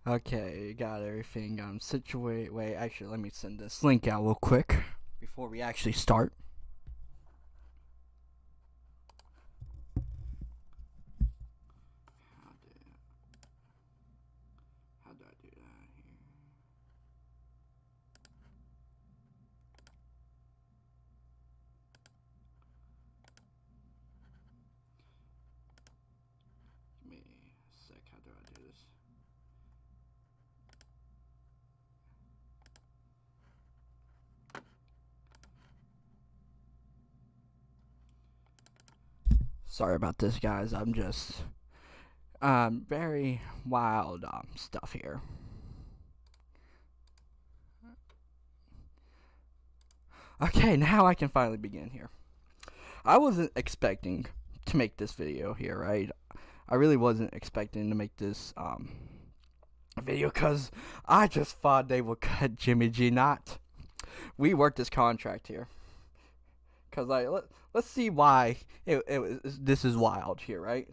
Okay, got everything situated. Wait, actually, let me send this link out real quick before we actually start. How do I do that here? Give me a sec. How do I do this? Sorry about this, guys. I'm just very wild stuff here. Okay, now I can finally begin here. I wasn't expecting to make this video here, right? I really wasn't expecting to make this video because I just thought they would cut Jimmy G. Not. We worked this contract here. Because let's see why this is wild here, right?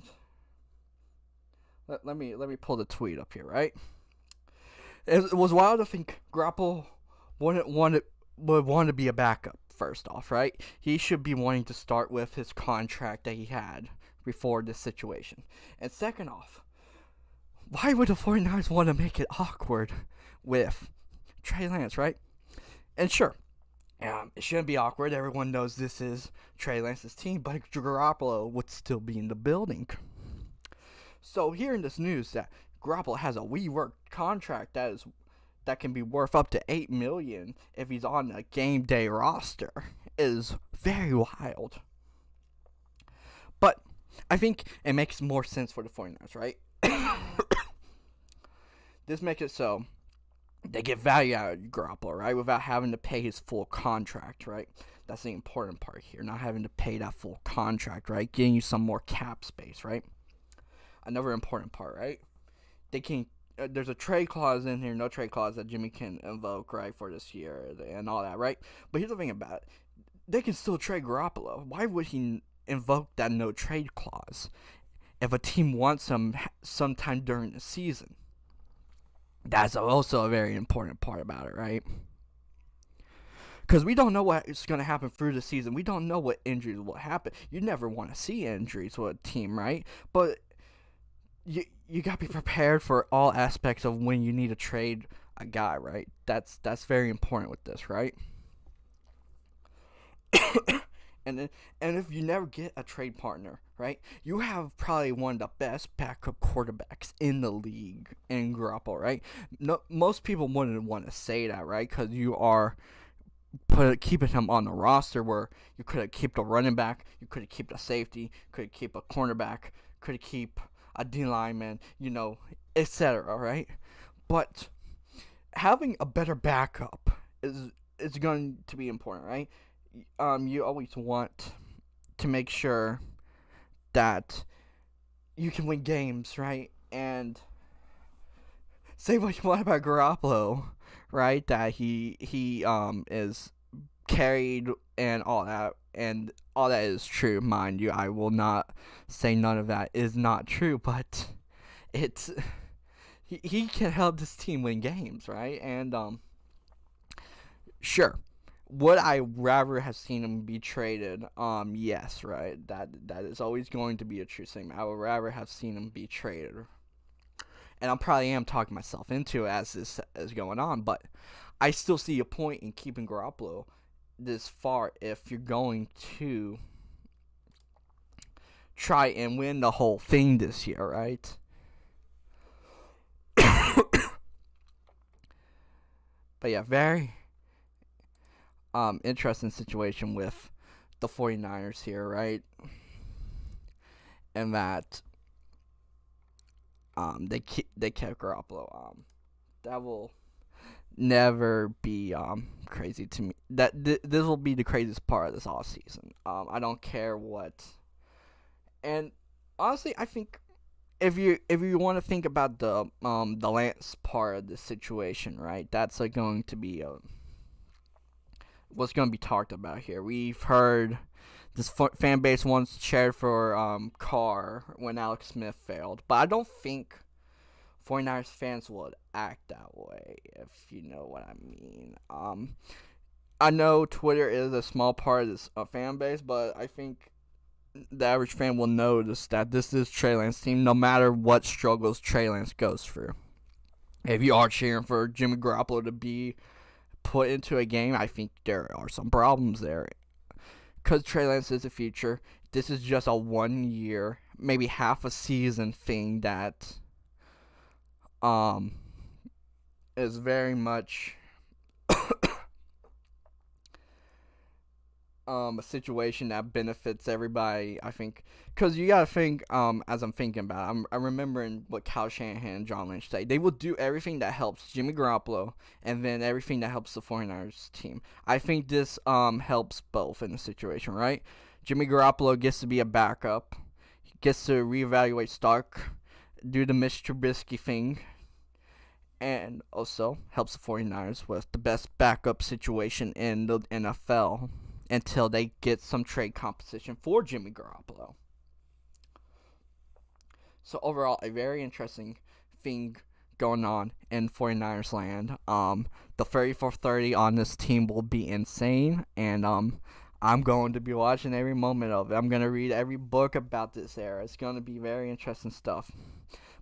Let me pull the tweet up here, right? It was wild to think Grapple would want to be a backup. First off, right? He should be wanting to start with his contract that he had before this situation. And second off, why would the 49ers want to make it awkward with Trey Lance, right? And sure, it shouldn't be awkward. Everyone knows this is Trey Lance's team, but Garoppolo would still be in the building. So hearing this news that Garoppolo has a reworked contract that can be worth up to $8 million if he's on a game day roster is very wild. But I think it makes more sense for the 49ers, right? This makes it so they get value out of Garoppolo, right? Without having to pay his full contract, right? That's the important part here. Not having to pay that full contract, right? Getting you some more cap space, right? Another important part, right? They can there's a trade clause in here, no trade clause that Jimmy can invoke, right, for this year and all that, right? But here's the thing about it. They can still trade Garoppolo. Why would he invoke that no trade clause if a team wants him sometime during the season? That's also a very important part about it, right? Because we don't know what's going to happen through the season. We don't know what injuries will happen. You never want to see injuries with a team, right? But you got to be prepared for all aspects of when you need to trade a guy, right? That's very important with this, right? and if you never get a trade partner, right? You have probably one of the best backup quarterbacks in the league in Garoppolo, right? No, most people wouldn't want to say that, right? Because you are keeping him on the roster where you could have kept a running back, you could have kept a safety, could have kept a cornerback, could have kept a D lineman, etc. Right? But having a better backup is going to be important, right? You always want to make sure that you can win games, right? And say what you want about Garoppolo, right? That he is carried and all that, and all that is true, mind you. I will not say none of that is not true, but it's he can help this team win games, right? And sure, would I rather have seen him be traded? Yes, right. That is always going to be a true thing. I would rather have seen him be traded, and I probably am talking myself into it as this is going on, but I still see a point in keeping Garoppolo this far if you're going to try and win the whole thing this year, right? But yeah, very interesting situation with the 49ers here, right? And that they kept Garoppolo. That will never be crazy to me. That this will be the craziest part of this off season. I don't care what. And honestly, I think if you want to think about the Lance part of the situation, right? That's going to be what's going to be talked about here. We've heard this fan base once cheered for Carr when Alex Smith failed, but I don't think 49ers fans would act that way, if you know what I mean. I know Twitter is a small part of this fan base, but I think the average fan will notice that this is Trey Lance's team, no matter what struggles Trey Lance goes through. If you are cheering for Jimmy Garoppolo to be put into a game, I think there are some problems there. Because Trey Lance is the future, this is just a 1 year, maybe half a season thing that is very much a situation that benefits everybody. I think because you gotta think as I'm thinking about it, I'm remembering what Kyle Shanahan and John Lynch say. They will do everything that helps Jimmy Garoppolo and then everything that helps the 49ers team. I think this helps both in the situation, right? Jimmy Garoppolo gets to be a backup. He gets to reevaluate stock, do the Mitch Trubisky thing, and also helps the 49ers with the best backup situation in the NFL until they get some trade competition for Jimmy Garoppolo. So overall, a very interesting thing going on in 49ers land. The 30 for 30 on this team will be insane, and I'm going to be watching every moment of it. I'm going to read every book about this era. It's going to be very interesting stuff.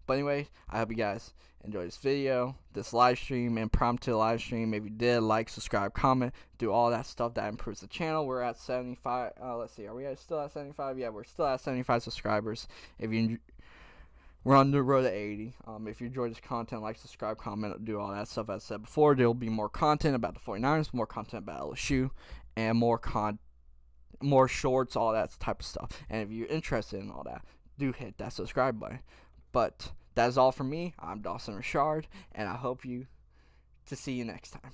But anyway, I hope you guys enjoyed this video, this live stream, impromptu live stream. If you did, like, subscribe, comment, do all that stuff that improves the channel. We're at 75. Let's see, are we still at 75? Yeah, we're still at 75 subscribers. We're on the road to 80. If you enjoyed this content, like, subscribe, comment, do all that stuff. As I said before, there will be more content about the 49ers, more content about LSU, and more shorts, all that type of stuff. And if you're interested in all that, do hit that subscribe button. But that is all from me. I'm Dawson Richard, and I hope to see you next time.